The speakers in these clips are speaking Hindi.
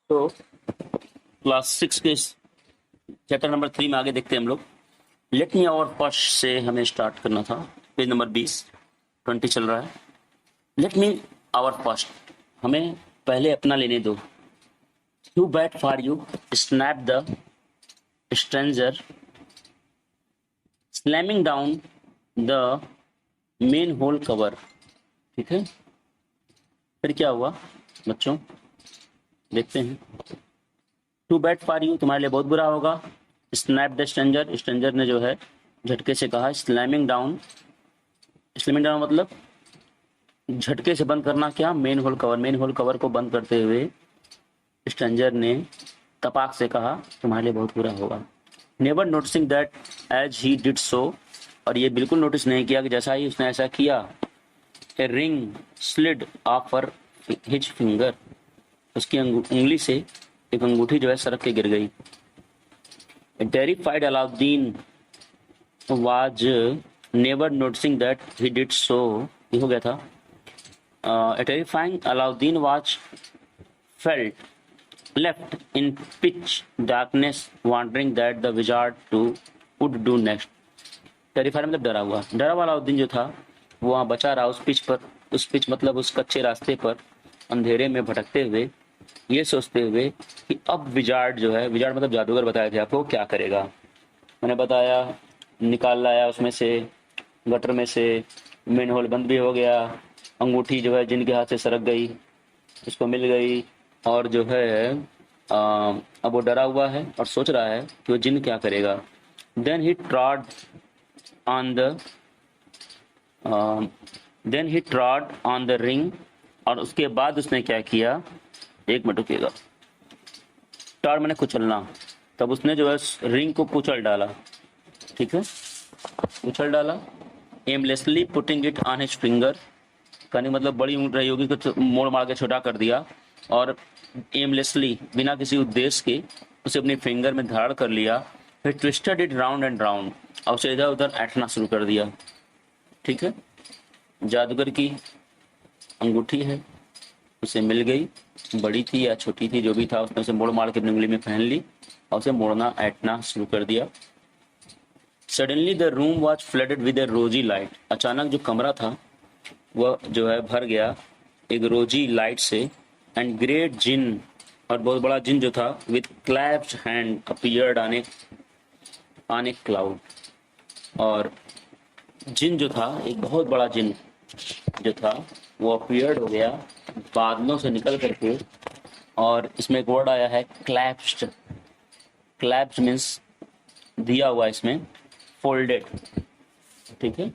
तो क्लास 6 के चैप्टर नंबर 3 में आगे देखते हैं हम लोग। लेट मी आवर फर्स्ट से हमें स्टार्ट करना था। पेज नंबर 20 चल रहा है। लेट मी आवर फर्स्ट, हमें पहले अपना लेने दो। Too bad for you, snap the stranger, slamming down the manhole cover. ठीक है, फिर क्या हुआ बच्चों, देखते हैं। टू बैड फॉर यू, तुम्हारे लिए बहुत बुरा होगा। स्नैप द स्ट्रेंजर, स्ट्रेंजर ने जो है झटके से कहा। स्लैमिंग डाउन, स्लैमिंग डाउन मतलब झटके से बंद करना। क्या? Main whole cover, main whole cover को बंद करते हुए स्ट्रेंजर ने तपाक से कहा तुम्हारे लिए बहुत बुरा होगा। Never noticing that as he did so, और ये बिल्कुल नोटिस नहीं किया कि जैसा ही उसने ऐसा किया, a ring slid of her his finger, उसकी उंगली से एक अंगूठी जो है सरक के गिर गई। Terrified Alauddin was never noticing that he did सो, ये हो गया था। Terrifying Alauddin was felt left in pitch darkness wondering that the wizard to would do next। Terrified मतलब डरा हुआ, डरा हुआ अलाउद्दीन जो था वो वहाँ बचा रहा उस पिच पर। उस पिच मतलब उस कच्चे रास्ते पर अंधेरे में भटकते हुए, ये सोचते हुए कि अब विजार्ड जो है, विजार्ड मतलब जादूगर बताया थे आपको, क्या करेगा। मैंने बताया निकाल लाया उसमें से, गटर में से, मेन होल बंद भी हो गया, अंगूठी जो है जिनके हाथ से सरक गई उसको मिल गई, और जो है अब वो डरा हुआ है और सोच रहा है कि वो जिन क्या करेगा। Then he trod on the ring, और उसके बाद उसने क्या किया, एक मिनट रुकिएगा। टॉर्ड मैंने कुचलना, तब उसने जो है रिंग को कुचल डाला। ठीक है, कुचल डाला। Aimlessly putting it on his finger, कहने मतलब बड़ी ऊँट रही होगी कुछ मोड़ मार के छोटा कर दिया, और एमलेसली बिना किसी उद्देश्य के उसे अपनी फिंगर में धारण कर लिया। फिर twisted it round and round, और उसे इधर उधर ऐंठना शुरू कर दिया। ठीक है, जादूगर की अंगूठी है, उसे मिल गई, बड़ी थी या छोटी थी जो भी था, उसने उसे मोड़ मार के अपनी उंगली में पहन ली और उसे मोड़ना ऐंठना शुरू कर दिया। Suddenly the room was flooded with a rosy light, अचानक जो कमरा था वह जो है भर गया एक रोजी लाइट से। एंड ग्रेट जिन, और बहुत बड़ा जिन जो था, with clapped hand appeared on A cloud, और जिन जो था, एक बहुत बड़ा जिन जो था वो अपीयर्ड हो गया बादलों से निकल करके। और इसमें एक वर्ड आया है क्लैप्स्ड, क्लैप्स मीन्स दिया हुआ, इसमें फोल्डेड। ठीक है,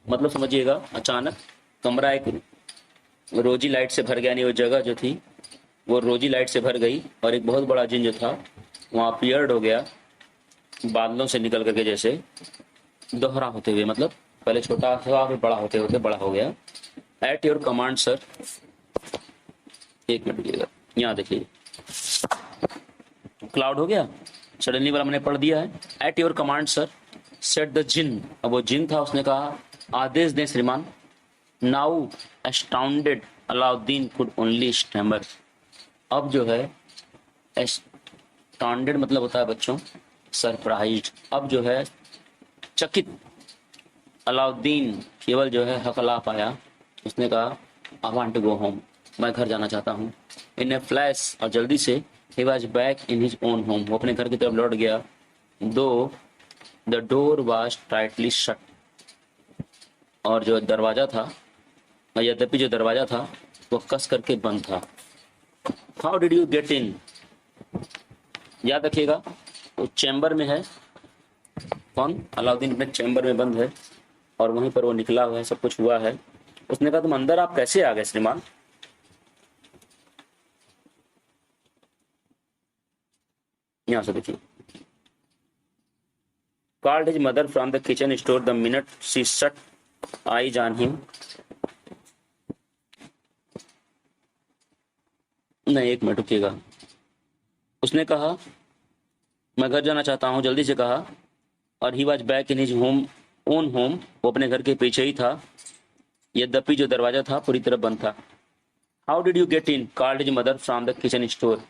मतलब समझिएगा, अचानक कमरा एक रोजी लाइट से भर गया, यानी वो जगह जो थी वो रोजी लाइट से भर गई, और एक बहुत बड़ा जिन जो था वहाँ अपीयर्ड हो गया बादलों से निकल करके, जैसे दोहरा होते हुए, मतलब पहले छोटा था फिर बड़ा होते होते बड़ा हो गया। एट योर कमांड सर, एक मिनट रुकिएगा, यहाँ देखिए क्लाउड हो गया, सडनली वाला मैंने पढ़ दिया है। At your command sir said the jinn, अब वो जिन था उसने कहा आदेश दें श्रीमान। Now astounded Aladdin could only stammer, अब जो है एस्टाउंडेड मतलब होता है बच्चों सरप्राइज्ड, अब जो है चकित अलाउद्दीन केवल जो है हकला पाया। उसने कहा I want to go home, मैं घर जाना चाहता हूँ। इन ए फ्लैश, और जल्दी से, he was back in his own home, वो अपने घर की तरफ लौट गया। दो the door was tightly shut, और जो दरवाजा था, यद्यपि जो दरवाजा था वो कस करके बंद था। How did you get in, याद रखिएगा वो चैम्बर में है, कौन? अलाउद्दीन अपने चैम्बर में बंद है और वहीं पर वो निकला हुआ है, सब कुछ हुआ है। उसने कहा तुम अंदर आप कैसे आ गए श्रीमान? यहां से देखिए, called his mother from the kitchen store the minute she set eyes on him। नहीं, एक मिनट रुकिएगा। उसने कहा मैं घर जाना चाहता हूँ, जल्दी से कहा, और he was back in his home own home, वो अपने घर के पीछे ही था, यद्यपि जो दरवाजा था पूरी तरह बंद था। How did you get in, called his mother from the kitchen store,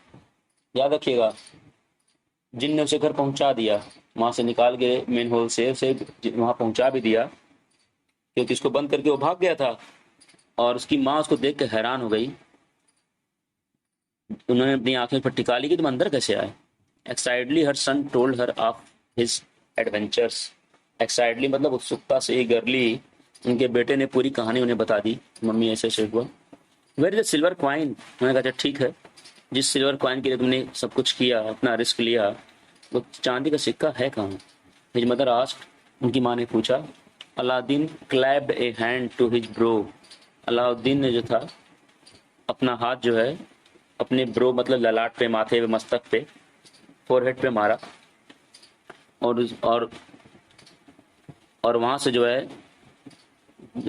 याद रखिएगा, जिन ने उसे घर पहुंचा दिया, वहां से निकाल के मेन होल से उसे वहां पहुंचा भी दिया, क्योंकि उसको बंद करके वो भाग गया था। और उसकी माँ उसको देख के हैरान हो गई, उन्होंने अपनी आंखें पर टिका ली कि तुम अंदर कैसे आए। Excitedly her son told her of his adventures. Excitedly मतलब उत्सुकता से गर्ली उनके बेटे ने पूरी कहानी उन्हें बता दी, मम्मी ऐसे ऐसे हुआ। Where is the silver coin, उन्होंने कहा अच्छा ठीक है, जिस सिल्वर कॉइन के लिए तुमने सब कुछ किया, अपना रिस्क लिया, वो चांदी का सिक्का है कहाँ। हिज मदर आस्क्ड, उनकी माँ ने पूछा। Alauddin clapped a hand to his brow. Alauddin ने जो था अपना हाथ जो है अपने ब्रो मतलब ललाट पे, माथे पे, मस्तक पे, फोरहेड पे मारा। और और वहां से जो है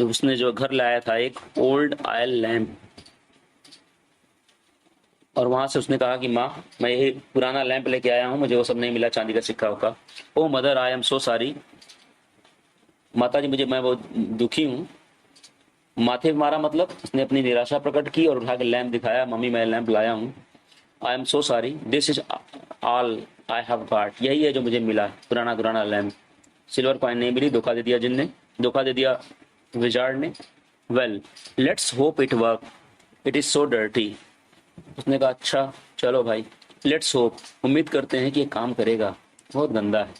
उसने जो घर लाया था एक ओल्ड ऑयल लैम्प, और वहां से उसने कहा कि माँ मैं यही पुराना लैंप लेके आया हूँ, मुझे वो सब नहीं मिला चांदी का सिक्का होगा। Oh mother I am so sorry, माता जी मैं बहुत दुखी हूँ। माथे पे मारा मतलब उसने अपनी निराशा प्रकट की और उठा के लैंप दिखाया, मम्मी मैं लैंप लाया हूँ। आई am so sorry, this is all I have got, यही है जो मुझे मिला, पुराना लैंप। सिल्वर कॉइन नहीं मिली, धोखा दे दिया जिन ने, धोखा दे दिया विजार्ड ने। Well let's hope it work, it is so dirty. उसने कहा अच्छा चलो भाई, लेट्स होप, उम्मीद करते हैं कि ये काम करेगा, बहुत गंदा है।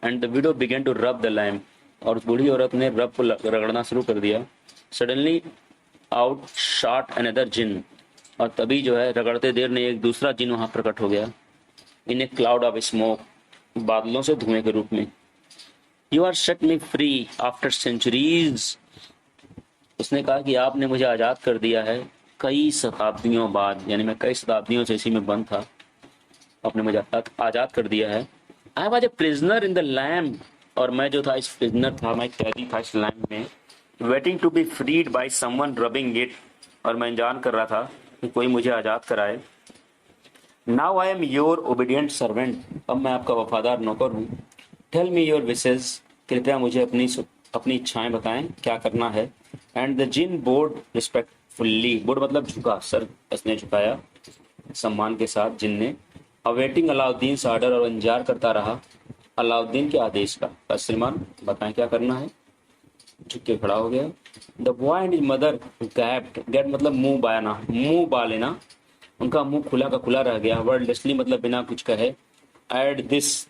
And the widow began to rub the lamp, और उस बूढ़ी औरत ने रब को रगड़ना शुरू कर दिया। सडनली आउट शॉट अनदर जिन, और तभी जो है रगड़ते देर ने एक दूसरा जिन वहां प्रकट हो गया। In a cloud of smoke, बादलों से धुएं के रूप में। You are set me free after centuries, उसने कहा कि आपने मुझे आज़ाद कर दिया है कई शताब्दियों बाद, यानी मैं कई शताब्दियों से इसी में बंद था, आपने मुझे आज़ाद कर दिया है। I was a prisoner in the lamp, और मैं जो था इस प्रिजनर था, मैं कैदी था इस लैम्प में, waiting to be freed by someone rubbing it, और मैं इंतजार कर रहा था कि कोई मुझे आज़ाद कराए। Now I am your obedient servant, अब मैं आपका वफादार नौकर हूँ। टेल मी योर विशेज, कृपया मुझे अपनी इच्छाएं बताएं, क्या करना है। And the jinn bowed respectfully, bowed मतलब झुका, सर इसने झुकाया सम्मान के साथ जिन ने। अवेटिंग अलाउद्दीन ऑर्डर, और इंतजार करता रहा अलाउद्दीन के आदेश का। श्रीमान बताएं क्या करना है। झुक के खड़ा हो गया। The boy and his mother gapped, gap मतलब मुंह बाना, मुंह बा लेना, उनका मुंह खुला का खुला रह गया। वर्डलेसली मतलब बिना कुछ कहे। एड दिस,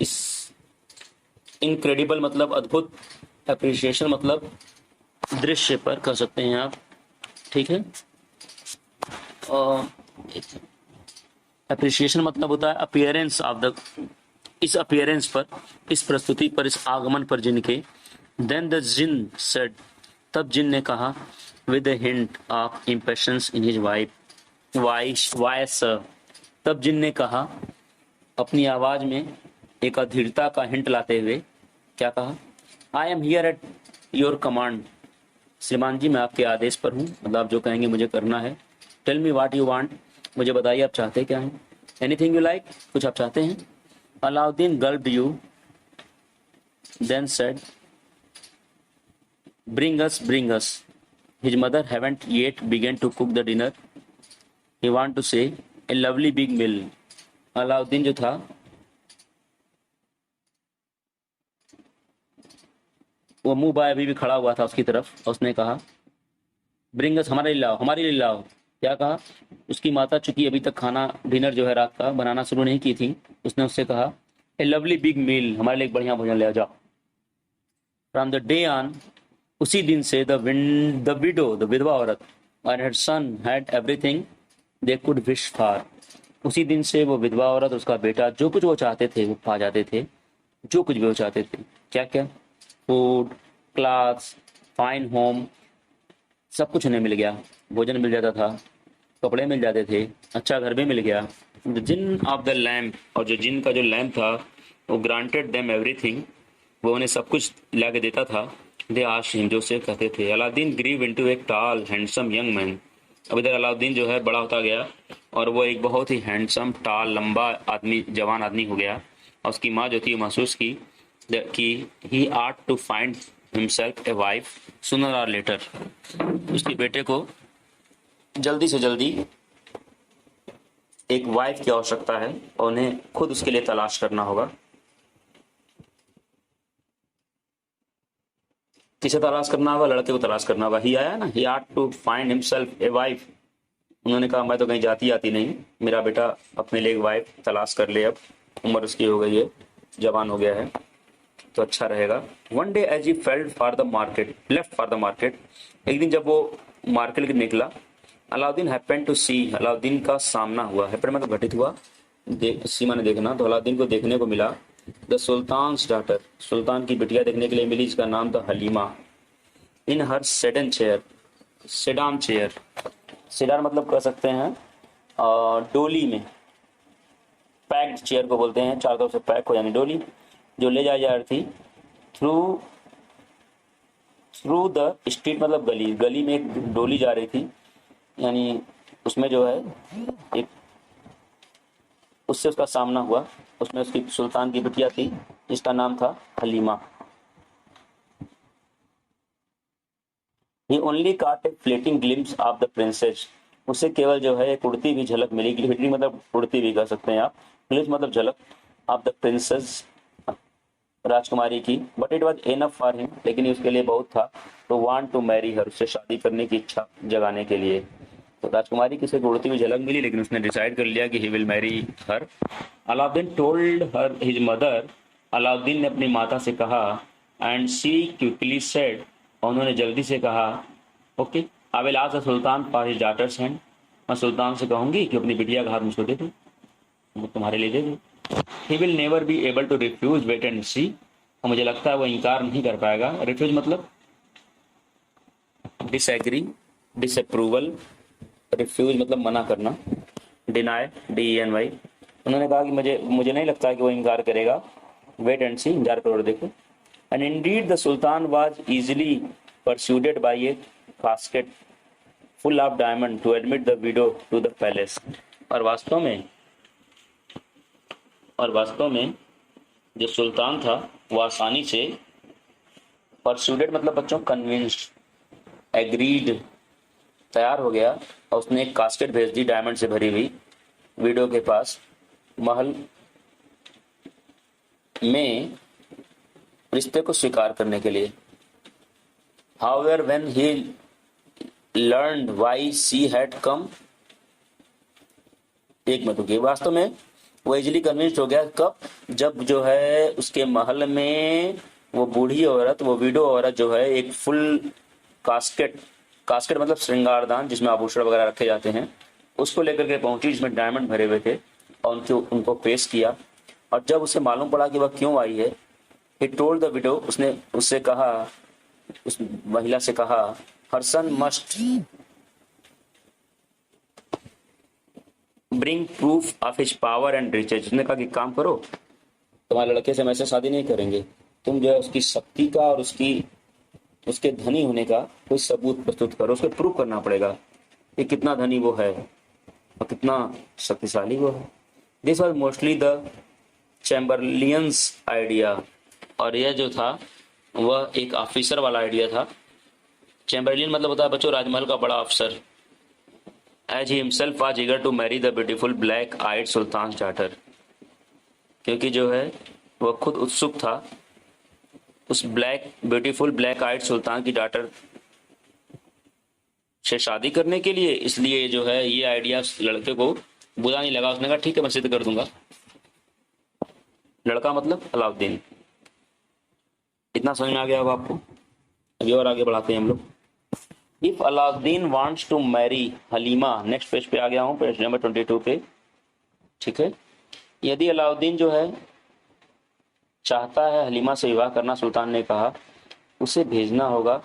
इस इनक्रेडिबल मतलब अद्भुत। अप्रिसिएशन मतलब दृश्य पर कह सकते हैं आप, ठीक है। अप्रिसिएशन मतलब होता है अपीयरेंस ऑफ द, इस अपीयरेंस पर, इस प्रस्तुति पर, इस आगमन पर जिनके। देन द जिन सेड, तब जिन ने कहा, with a hint of impatience in his voice, तब जिन ने कहा अपनी आवाज में एक अधीरता का हिंट लाते हुए, क्या कहा। I am here eight your command, श्रीमान जी मैं आपके आदेश पर हूँ, मतलब आप जो कहेंगे मुझे करना है। Tell me what you want, मुझे बताइए आप चाहते क्या हैं। एनीथिंग यू लाइक, कुछ आप चाहते हैं। Aladdin gulped you, then said, bring us. His mother haven't yet begun to cook the dinner, he want to say a lovely big meal. Aladdin जो था वो मुंह बाय अभी भी खड़ा हुआ था उसकी तरफ, और उसने कहा ब्रिंग अस, हमारे लिए लाओ, हमारे लिए लाओ। क्या कहा। उसकी माता चूंकि अभी तक खाना डिनर जो है रात का बनाना शुरू नहीं की थी, उसने उससे कहा ए लवली बिग मील, हमारे लिए एक बढ़िया भोजन ले आ जाओ। फ्रॉम द डे ऑन, उसी दिन से द विडो, द विधवा औरत, और her son had everything they could wish for, उसी दिन से वो विधवा औरत और उसका बेटा जो कुछ वो चाहते थे वो पा जाते थे, जो कुछ भी वो चाहते थे। क्या क्या, फूड, क्लास, फाइन होम, सब कुछ उन्हें मिल गया। भोजन मिल जाता था, कपड़े मिल जाते थे, अच्छा घर भी मिल गया। The jinn of the lamp, और जो जिन का जो लैम्प था वो ग्रांटेड देम एवरीथिंग, वो उन्हें सब कुछ ला के देता था। दे आस्क्ड हिम, जो से कहते थे। अलाउद्दीन ग्रीव इनटू एक टॉल हैंडसम यंग मैन, अब इधर अलाउद्दीन जो है बड़ा होता गया और वो एक बहुत ही हैंडसम, टॉल, लंबा आदमी, जवान आदमी हो गया। और उसकी माँ जो थी महसूस की कि he ought to find himself a wife sooner और लेटर, उसके बेटे को जल्दी से जल्दी एक वाइफ की आवश्यकता है और उन्हें खुद उसके लिए तलाश करना होगा। किसे तलाश करना होगा? लड़के को तलाश करना होगा। ही आया ना, he had to find himself a wife. उन्होंने कहा मैं तो कहीं जाती आती नहीं, मेरा बेटा अपने लिए एक वाइफ तलाश कर ले, अब उम्र उसकी हो गई है, जवान हो गया है तो अच्छा रहेगा। One day as he failed for the market, left for the market, एक दिन जब वो मार्केट निकला, Alauddin happen to see, Alauddin का सामना हुआ, हैपन मतलब घटित हुआ, सी माने देखना, तो अलाउद्दीन को देखने को मिला द सुल्तान्स डॉटर, सुल्तान की बिटिया देखने के लिए मिली, जिसका नाम था Halima. In her sedan chair, sedan chair, sedan मतलब कह सकते हैं डोली में, पैक्ड चेयर को बोलते हैं, चारों तरफ से पैक हो यानी डोली, जो ले जाई जा रही थी थ्रू थ्रू द स्ट्रीट मतलब गली, गली में एक डोली जा रही थी, यानी उसमें जो है एक, उससे उसका सामना हुआ, उसमें उसकी सुल्तान की बिटिया थी जिसका नाम था Halima. He only caught a fleeting glimpse of the princess, उसे केवल जो है एक उड़ती हुई झलक मिली, फ्लीटिंग मतलब उड़ती हुई कह सकते हैं आप, ग्लिम्स मतलब झलक, ऑफ द प्रिंसेस राजकुमारी की, but it was enough for him, लेकिन उसके लिए बहुत था, to want to marry her, उससे शादी करने की इच्छा जगाने के लिए। तो राजकुमारी की सिर्फ उड़ती हुई झलक मिली, लेकिन उसने डिसाइड कर लिया कि he will marry her. Alauddin told her his mother, Alauddin ने अपनी माता से कहा, एंड शी क्विकली सेड, और उन्होंने जल्दी से कहा, okay I will ask the sultan for his daughter's hand, मैं सुल्तान से कहूंगी कि अपनी बिटिया का हाथ मुझको दे दो, वो तुम्हारे लिए दे दो। He will never be able to refuse, wait and see, और मुझे लगता है वो इनकार नहीं कर पाएगा। रिफ्यूज मतलब डिसएग्री, डिसअप्रूवल, रिफ्यूज मतलब मना करना, डिनाई, DENY। उन्होंने कहा कि मुझे नहीं लगता कि वो इनकार करेगा, वेट एंड सी, इंतजार करो और देखो। And indeed the sultan was easily persuaded by a casket full of diamond to admit the widow to the palace, और वास्तव में जो सुल्तान था वो आसानी से, परस्यूडेड मतलब बच्चों कन्विंस्ड, एग्रीड, तैयार हो गया, और उसने एक कास्केट भेज दी डायमंड से भरी हुई विडो के पास, महल में रिश्ते को स्वीकार करने के लिए। However, when he learned why she had come, एक मिनट रुकिए, वास्तव में वो इजिली कन्विंस्ड हो गया, कब? जब जो है उसके महल में वो बूढ़ी औरत, वो विडो औरत जो है एक फुल कास्केट, कास्केट मतलब श्रृंगारदान जिसमें आभूषण वगैरह रखे जाते हैं, उसको लेकर के पहुंची जिसमें डायमंड भरे हुए थे, और उनको पेश किया। और जब उसे मालूम पड़ा कि वह क्यों आई है, he told the widow, उसने उससे कहा, उस महिला से कहा, her son must bring proof of his power and riches, उसने कहा कि काम करो, तुम्हारे लड़के से हम ऐसे शादी नहीं करेंगे, तुम जो है उसकी शक्ति का और उसके धनी होने का कोई सबूत प्रस्तुत करो, उसको प्रूव करना पड़ेगा कि कितना धनी वो है और कितना शक्तिशाली वो है। This was mostly the chamberlain's idea, और यह जो था वह एक ऑफिसर वाला आइडिया था। चैम्बरलियन मतलब होता है बच्चों राजमहल का बड़ा अफसर। As he himself was eager to marry the beautiful black eyed sultan daughter, क्योंकि जो है वह खुद उत्सुक था उस ब्यूटीफुल ब्लैक आइड सुल्तान की डॉटर से शादी करने के लिए, इसलिए जो है ये आइडिया लड़के को बुरा नहीं लगा, उसने कहा ठीक है मैं सिद्ध कर दूंगा। लड़का मतलब अलाउद्दीन। इतना समझ में आ गया होगा आपको। अभी और आगे बढ़ाते हैं हम लोग। If Alauddin wants to marry Halima, next page पे आ गया हूँ, पेज नंबर 22 पे, ठीक है। यदि अलाउद्दीन जो है चाहता है हलीमा से विवाह करना, सुल्तान ने कहा, उसे भेजना होगा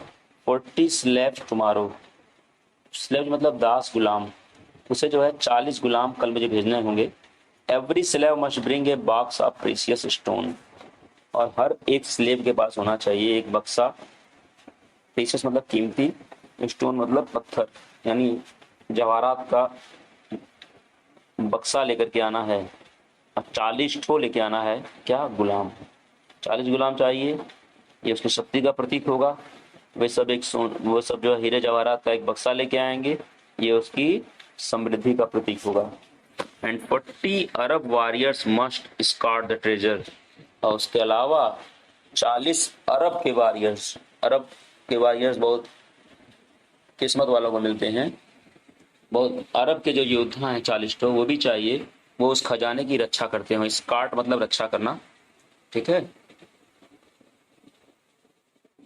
40 स्लेव्स टुमारो, स्लेव मतलब दास गुलाम, उसे जो है 40 गुलाम कल मुझे भेजने होंगे। Every slave must bring a box of precious stone, और हर एक स्लेव के पास होना चाहिए एक बक्सा, प्रीशियस मतलब कीमती, स्टोन मतलब पत्थर, यानी जवाहरात का बक्सा लेकर के आना है, और 40 ठो लेके आना है, क्या गुलाम, 40 गुलाम चाहिए। ये उसकी शक्ति का प्रतीक होगा। वो सब जो हीरे जवाहरात का एक बक्सा लेके आएंगे, ये उसकी समृद्धि का प्रतीक होगा। And 40 Arab warriors must escort the treasure. और उसके अलावा 40 अरब के वॉरियर्स बहुत किस्मत वालों को मिलते हैं। बहुत अरब के जो योद्धा हैं 40 तो वो भी चाहिए, वो उस खजाने की रक्षा करते हैं। स्कॉट मतलब रक्षा करना, ठीक है।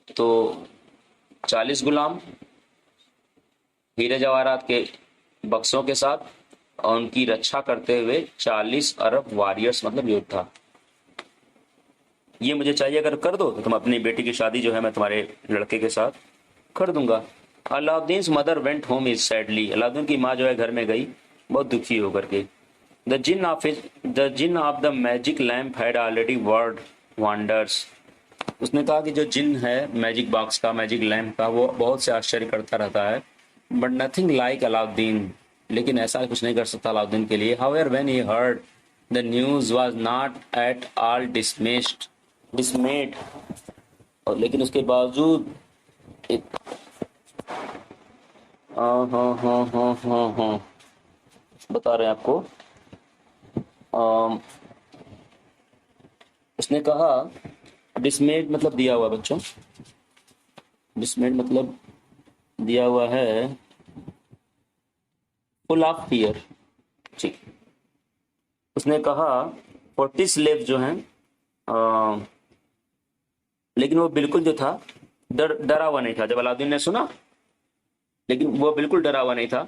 तो 40 गुलाम हीरे जवाहरात के बक्सों के साथ और उनकी रक्षा करते हुए 40 अरब वॉरियर्स मतलब योद्धा। ये मुझे चाहिए, अगर कर दो तो तुम अपनी बेटी की शादी जो है मैं तुम्हारे लड़के के साथ कर दूंगा। Alauddin mother went home is sadly. Alauddin की माँ जो है घर में गई बहुत दुखी होकर के। The jinn of the magic lamp had already worked wonders. उसने कहा कि जो जिन है मैजिक बॉक्स का, मैजिक लैम्प का, वो बहुत से आश्चर्य करता रहता है। बट नथिंग लाइक अलाउद्दीन, लेकिन ऐसा कुछ नहीं कर सकता अलाउद्दीन के लिए। However when he heard the news was not at all डिसमेड। और लेकिन उसके बावजूद हाँ बता रहे हैं आपको। उसने कहा डिसमेड मतलब दिया हुआ बच्चों, डिसमेड मतलब दिया हुआ है फुल ऑफ फियर, ठीक। उसने कहा 40 स्लेव जो हैं, लेकिन वो बिल्कुल जो था डरा हुआ नहीं था। जब अलाउद्दीन ने सुना, लेकिन वो बिल्कुल डरा हुआ नहीं था।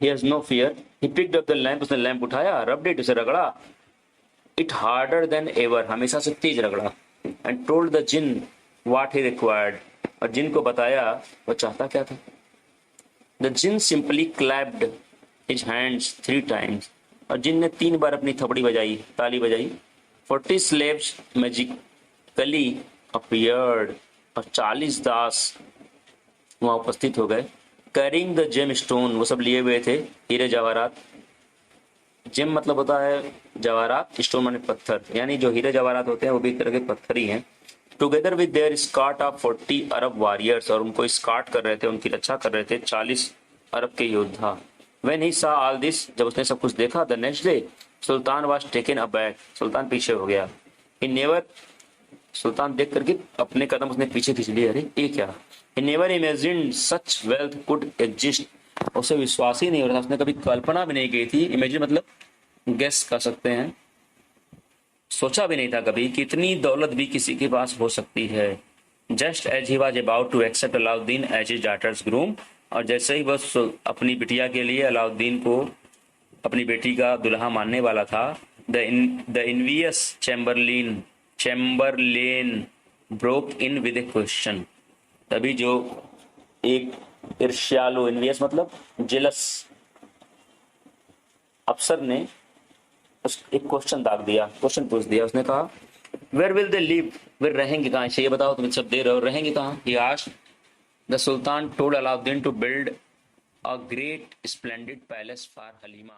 He has no fear. He picked up the lamp. उसने लैंप उठाया, rubbed it, उसे रगड़ा। It harder than ever, हमेशा से तेज रगड़ा। And told the jinn what he required. और जिन को बताया वो चाहता क्या था। The jinn simply clapped his hands 3 times. और जिन ने 3 बार अपनी थपड़ी बजाई, ताली बजाई। 40 slaves magically appeared. और 40 दास वहां उपस्थित हो गए। कैरिंग द जेम स्टोन, वो सब लिए हुए थे हीरे जवाहरात। जेम मतलब होता है जवाहरात, स्टोन माने पत्थर, यानी जो हीरे जवाहरात होते हैं वो भी एक तरह के पत्थर ही हैं। Together with their escort of 40 Arab warriors, और उनको स्कॉट कर रहे थे, उनकी रक्षा कर रहे थे 40 अरब के योद्धा। व्हेन ही सा ऑल दिस, जब उसने सब कुछ देखा, the next day sultan was taken aback, सुल्तान पीछे हो गया। ही नेवर, सुल्तान देख करके अपने कदम उसने पीछे खींच लिए। अरे ये क्या। He never imagined such wealth could exist. उसे विश्वास ही नहीं हो रहा था, उसने कभी कल्पना भी नहीं की थी। इमेजिन मतलब गेस कर सकते हैं, सोचा भी नहीं था कभी कि इतनी दौलत भी किसी के पास हो सकती है। Just as he was about to accept Alauddin as his daughter's groom, और जैसे ही बस अपनी बिटिया के लिए अलाउद्दीन को अपनी बेटी का दुल्हा मानने वाला था, the envious chamberlain broke in with a question. तभी जो एक ईर्ष्यालु, इनवियस मतलब जेलस अफसर ने उस एक क्वेश्चन दाग दिया, क्वेश्चन पूछ दिया। उसने कहा वेयर विल दे लिव, वे रहेंगे कहाँ, ये बताओ, तुम सब दे रहे हो, रहेंगे कहाँ। He asked the sultan told Alauddin to build a great splendid palace for Halima.